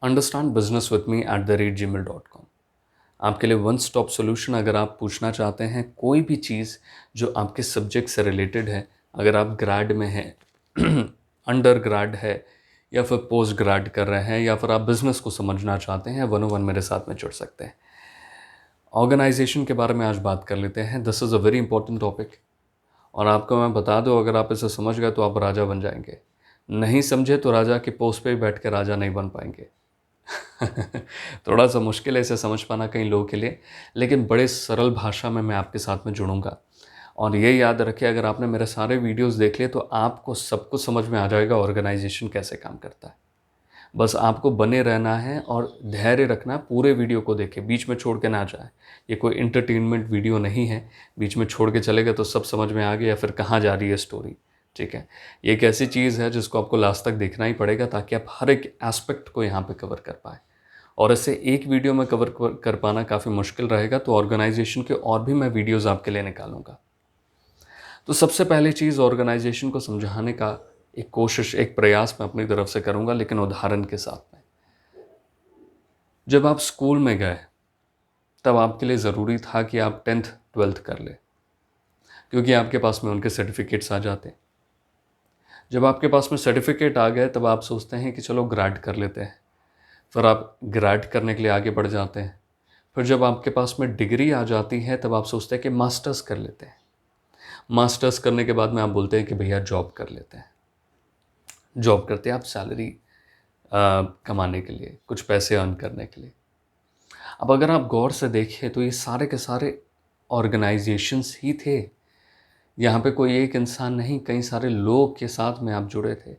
understandbusinesswithme@gmail.com। आपके लिए one stop solution. अगर आप पूछना चाहते हैं कोई भी चीज़ जो आपके सब्जेक्ट से रिलेटेड है, अगर आप ग्रेड में हैं अंडर ग्रेड है या फिर पोस्ट ग्रेड कर रहे हैं या फिर आप बिज़नेस को समझना चाहते हैं, 101 मेरे साथ में जुड़ सकते हैं। ऑर्गेनाइजेशन के बारे में आज बात कर लेते हैं। This is a very important topic और आपको मैं बता दूं, अगर आप इसे समझ गए तो आप राजा बन जाएंगे, नहीं समझे तो राजा की पोस्ट पे ही बैठ के राजा नहीं बन पाएंगे। थोड़ा सा मुश्किल है इसे समझ पाना कई लोगों के लिए, लेकिन बड़े सरल भाषा में मैं आपके साथ में जुड़ूंगा। और ये याद रखिए, अगर आपने मेरे सारे वीडियोस देख लिए तो आपको सब कुछ समझ में आ जाएगा ऑर्गेनाइजेशन कैसे काम करता है। बस आपको बने रहना है और धैर्य रखना है, पूरे वीडियो को देखें, बीच में छोड़ के ना जाए। ये कोई इंटरटेनमेंट वीडियो नहीं है, बीच में छोड़ के चले गए तो सब समझ में आ गया या फिर कहाँ जा रही है स्टोरी। ठीक है, ये एक ऐसी चीज़ है जिसको आपको लास्ट तक देखना ही पड़ेगा ताकि आप हर एक एस्पेक्ट को यहाँ पे कवर कर पाए। और इसे एक वीडियो में कवर कर पाना काफ़ी मुश्किल रहेगा, तो ऑर्गेनाइजेशन के और भी मैं वीडियोज़ आपके लिए निकालूंगा। तो सबसे पहली चीज़, ऑर्गेनाइजेशन को समझाने का एक कोशिश, एक प्रयास मैं अपनी तरफ से करूंगा, लेकिन उदाहरण के साथ में। जब आप स्कूल में गए तब आपके लिए ज़रूरी था कि आप 10th 12th कर ले, क्योंकि आपके पास में उनके सर्टिफिकेट्स आ जाते। जब आपके पास में सर्टिफिकेट आ गए तब आप सोचते हैं कि चलो ग्रेड कर लेते हैं, फिर आप ग्रेड करने के लिए आगे बढ़ जाते हैं। फिर जब आपके पास में डिग्री आ जाती है तब आप सोचते हैं कि मास्टर्स कर लेते हैं। मास्टर्स करने के बाद में आप बोलते हैं कि भैया जॉब कर लेते हैं। जॉब करते हैं आप सैलरी कमाने के लिए, कुछ पैसे अर्न करने के लिए। अब अगर आप गौर से देखें तो ये सारे के सारे ऑर्गेनाइजेशंस ही थे। यहाँ पे कोई एक इंसान नहीं, कई सारे लोग के साथ में आप जुड़े थे।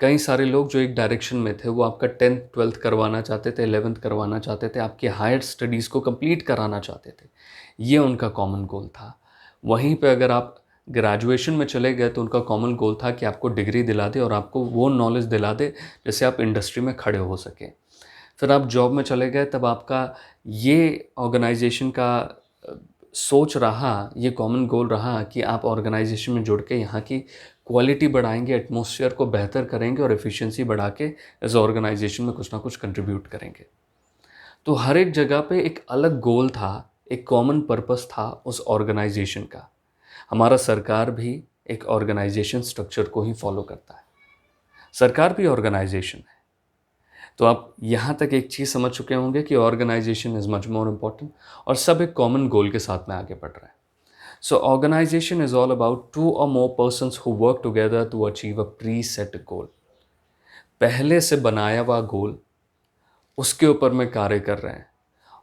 कई सारे लोग जो एक डायरेक्शन में थे, वो आपका 10th 12th करवाना चाहते थे, 11th करवाना चाहते थे, आपकी हायर स्टडीज़ को कंप्लीट कराना चाहते थे। ये उनका कॉमन गोल था। वहीं पे अगर आप ग्रेजुएशन में चले गए तो उनका कॉमन गोल था कि आपको डिग्री दिला दे और आपको वो नॉलेज दिला दे जिससे आप इंडस्ट्री में खड़े हो सकें। फिर आप जॉब में चले गए तब आपका ये ऑर्गेनाइजेशन का सोच रहा, ये कॉमन गोल रहा कि आप ऑर्गेनाइजेशन में जुड़ के यहाँ की क्वालिटी बढ़ाएंगे, एटमॉस्फेयर को बेहतर करेंगे और एफिशिएंसी बढ़ा के इस ऑर्गेनाइजेशन में कुछ ना कुछ कंट्रीब्यूट करेंगे। तो हर एक जगह पे एक अलग गोल था, एक कॉमन पर्पस था उस ऑर्गेनाइजेशन का। हमारा सरकार भी एक ऑर्गेनाइजेशन स्ट्रक्चर को ही फॉलो करता है। सरकार भी ऑर्गेनाइजेशन है। तो आप यहाँ तक एक चीज़ समझ चुके होंगे कि organisation is much more important और सब एक कॉमन गोल के साथ में आगे बढ़ रहे हैं। So organization is all about two or more persons who work together to achieve a preset goal. पहले से बनाया हुआ गोल, उसके ऊपर में कार्य कर रहे हैं।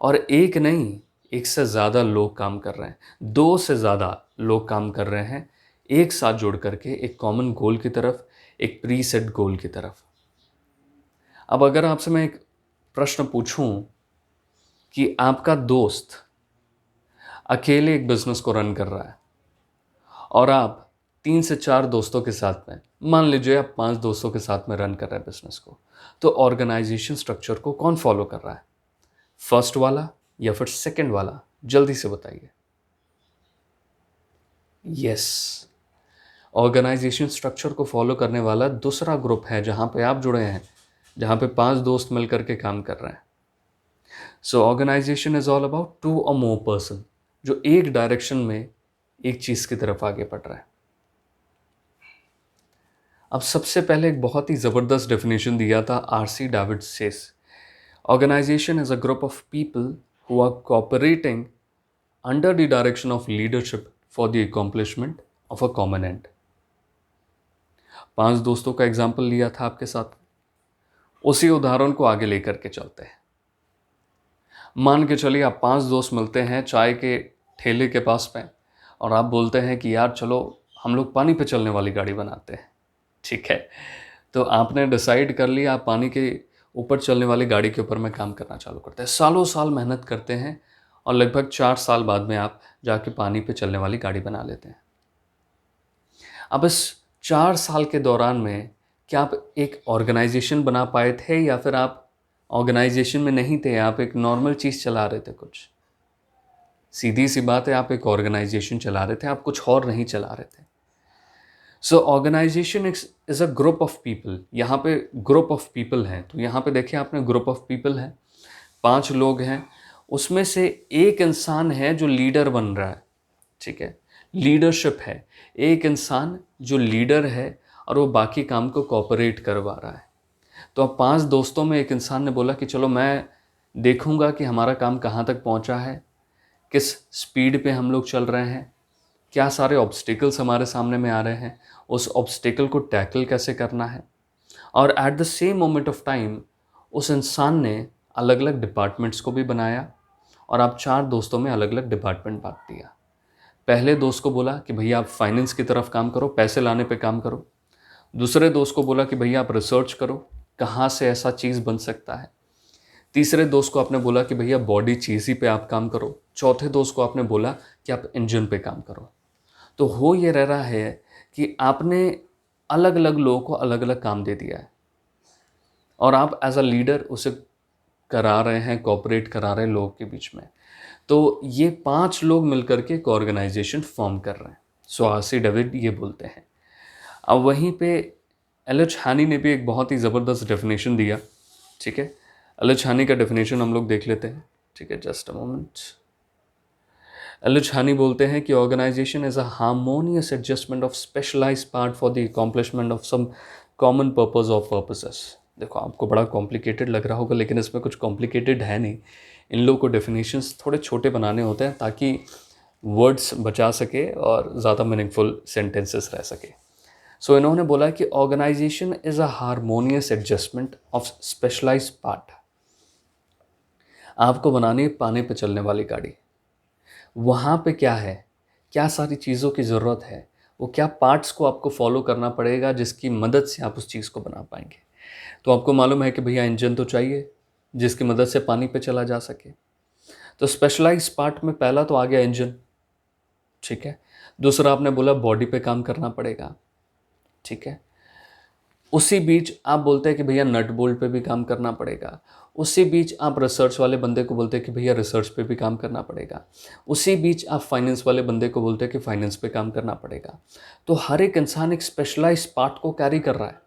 और एक नहीं, एक से ज़्यादा लोग काम कर रहे हैं, दो से ज़्यादा लोग काम कर रहे हैं एक साथ जुड़ करके एक कॉमन गोल की तरफ, एक प्री सेट गोल की तरफ। अब अगर आपसे मैं एक प्रश्न पूछूं कि आपका दोस्त अकेले एक बिजनेस को रन कर रहा है और आप 3 से 4 दोस्तों के साथ में, मान लीजिए आप 5 दोस्तों के साथ में रन कर रहे हैं बिजनेस को, तो ऑर्गेनाइजेशन स्ट्रक्चर को कौन फॉलो कर रहा है? फर्स्ट वाला या फिर सेकंड वाला? जल्दी से बताइए। यस, ऑर्गेनाइजेशन स्ट्रक्चर को फॉलो करने वाला दूसरा ग्रुप है जहां पे आप जुड़े हैं, जहां पे 5 दोस्त मिलकर के काम कर रहे हैं। So organization is all about two or more person जो एक डायरेक्शन में एक चीज की तरफ आगे बढ़ रहा है। अब सबसे पहले एक बहुत ही जबरदस्त डेफिनेशन दिया था आरसी डेविड सेस। Organisation is a group of people who are cooperating under the direction of leadership for the accomplishment of a common end. 5 दोस्तों का एग्जाम्पल लिया था आपके साथ, उसी उदाहरण को आगे लेकर के चलते हैं। मान के चलिए आप 5 दोस्त मिलते हैं चाय के ठेले के पास में और आप बोलते हैं कि यार चलो हम लोग पानी पे चलने वाली गाड़ी बनाते हैं। ठीक है, तो आपने डिसाइड कर लिया, आप पानी के ऊपर चलने वाली गाड़ी के ऊपर में काम करना चालू करते हैं। सालों साल मेहनत करते हैं और लगभग 4 साल बाद में आप जाके पानी पे चलने वाली गाड़ी बना लेते हैं। अब इस 4 साल के दौरान में क्या आप एक ऑर्गेनाइजेशन बना पाए थे या फिर आप ऑर्गेनाइजेशन में नहीं थे, आप एक नॉर्मल चीज़ चला रहे थे? कुछ सीधी सी बात है, आप एक ऑर्गेनाइजेशन चला रहे थे, आप कुछ और नहीं चला रहे थे। So organization is a group of people. यहाँ पे ग्रुप ऑफ पीपल हैं, तो यहाँ पे देखिए आपने ग्रुप ऑफ पीपल है, 5 लोग हैं, उसमें से एक इंसान है जो लीडर बन रहा है, ठीक है, लीडरशिप है। एक इंसान जो लीडर है और वो बाकी काम को कोऑपरेट करवा रहा है। तो अब 5 दोस्तों में एक इंसान ने बोला कि चलो मैं देखूंगा कि हमारा काम कहाँ तक पहुँचा है, किस स्पीड पे हम लोग चल रहे हैं, क्या सारे ऑब्स्टिकल्स हमारे सामने में आ रहे हैं, उस ऑब्स्टिकल को टैकल कैसे करना है। और at the same moment of time उस इंसान ने अलग अलग डिपार्टमेंट्स को भी बनाया और आप 4 दोस्तों में अलग अलग डिपार्टमेंट बांट दिया। पहले दोस्त को बोला कि भैया आप फाइनेंस की तरफ काम करो, पैसे लाने पे काम करो। दूसरे दोस्त को बोला कि भैया आप रिसर्च करो, कहाँ से ऐसा चीज़ बन सकता है। तीसरे दोस्त को आपने बोला कि भैया बॉडी चीज़ ही पे आप काम करो। चौथे दोस्त को आपने बोला कि आप इंजन पे काम करो। तो हो ये रह रहा है कि आपने अलग अलग लोगों को अलग अलग काम दे दिया है और आप एज अ लीडर उसे करा रहे हैं, कोऑपरेट करा रहे हैं लोगों के बीच में। तो ये 5 लोग मिलकर के एक ऑर्गेनाइजेशन फॉर्म कर रहे हैं। सो आरसी डेविड ये बोलते हैं। अब वहीं पे एलिच हानी ने भी एक बहुत ही ज़बरदस्त डेफिनेशन दिया, ठीक है। एलिच हानी का डेफिनेशन हम लोग देख लेते हैं, ठीक है, just a moment. LH Haney बोलते हैं कि organisation is a harmonious adjustment of specialise part for the accomplishment of some common purpose और पर्पसेस। देखो आपको बड़ा कॉम्प्लिकेटेड लग रहा होगा, लेकिन इसमें कुछ कॉम्प्लिकेटेड है नहीं। इन लोगों को डेफिनेशंस थोड़े छोटे बनाने होते हैं ताकि वर्ड्स बचा सके और ज़्यादा मीनिंगफुल सेंटेंसेस रह सके। सो इन्होंने बोला कि organisation is a harmonious adjustment of specialise part. आपको बनानी है पानी पे चलने वाली गाड़ी, वहाँ पे क्या है, क्या सारी चीज़ों की ज़रूरत है, वो क्या पार्ट्स को आपको फॉलो करना पड़ेगा जिसकी मदद से आप उस चीज़ को बना पाएंगे। तो आपको मालूम है कि भैया इंजन तो चाहिए जिसकी मदद से पानी पे चला जा सके। तो स्पेशलाइज पार्ट में पहला तो आ गया इंजन, ठीक है। दूसरा आपने बोला बॉडी पे काम करना पड़ेगा, ठीक है। उसी बीच आप बोलते हैं कि भैया नट बोल्ट पे भी काम करना पड़ेगा। उसी बीच आप रिसर्च वाले बंदे को बोलते हैं कि भैया रिसर्च पे भी काम करना पड़ेगा। उसी बीच आप फाइनेंस वाले बंदे को बोलते हैं कि फाइनेंस पे काम करना पड़ेगा। तो हर एक इंसान एक स्पेशलाइज पार्ट को कैरी कर रहा है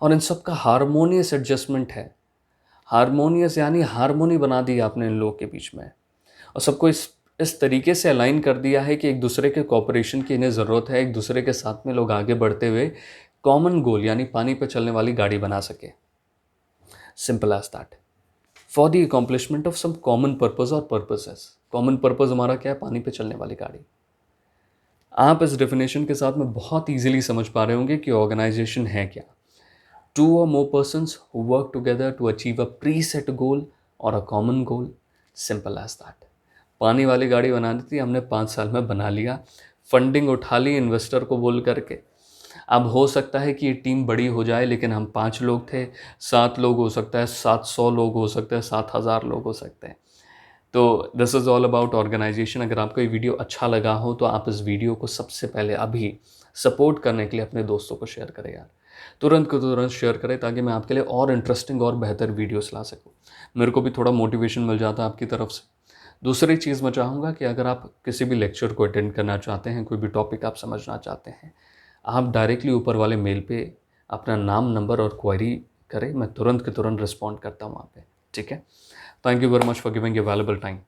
और इन सब का हारमोनियस एडजस्टमेंट है। हारमोनियस यानी हारमोनी बना दी आपने इन लोगों के बीच में और सबको इस तरीके से अलाइन कर दिया है कि एक दूसरे के कोऑपरेशन की इन्हें ज़रूरत है। एक दूसरे के साथ में लोग आगे बढ़ते हुए कॉमन गोल यानी पानी पर चलने वाली गाड़ी बना सके। Simple as that, for the accomplishment of some common purpose और पर्पसेस। कॉमन पर्पज हमारा क्या है, पानी पे चलने वाली गाड़ी। आप इस डेफिनेशन के साथ में बहुत ईजिली समझ पा रहे होंगे कि ऑर्गेनाइजेशन है क्या। 2 or more persons who work together to achieve a preset goal or a common goal, simple as that। पानी वाली गाड़ी बनानी थी, हमने 5 साल में बना लिया। फंडिंग उठा ली इन्वेस्टर को बोल करके। अब हो सकता है कि ये टीम बड़ी हो जाए, लेकिन हम 5 लोग थे, 7 लोग हो सकता है, 700 लोग हो सकते हैं, 7000 लोग हो सकते हैं। तो this is all about organisation. अगर आपको ये वीडियो अच्छा लगा हो तो आप इस वीडियो को सबसे पहले अभी सपोर्ट करने के लिए अपने दोस्तों को शेयर करें यार। तुरंत को तुरंत शेयर करें ताकि मैं आपके लिए और इंटरेस्टिंग और बेहतर वीडियोस ला सकूं। मेरे को भी थोड़ा मोटिवेशन मिल जाता है आपकी तरफ से। दूसरी चीज़ मैं चाहूँगा कि अगर आप किसी भी लेक्चर को अटेंड करना चाहते हैं, कोई भी टॉपिक आप समझना चाहते हैं, आप डायरेक्टली ऊपर वाले मेल पे अपना नाम, नंबर और क्वेरी करें। मैं तुरंत के तुरंत रिस्पॉन्ड करता हूँ वहाँ पे, ठीक है। Thank you very much for giving your valuable time.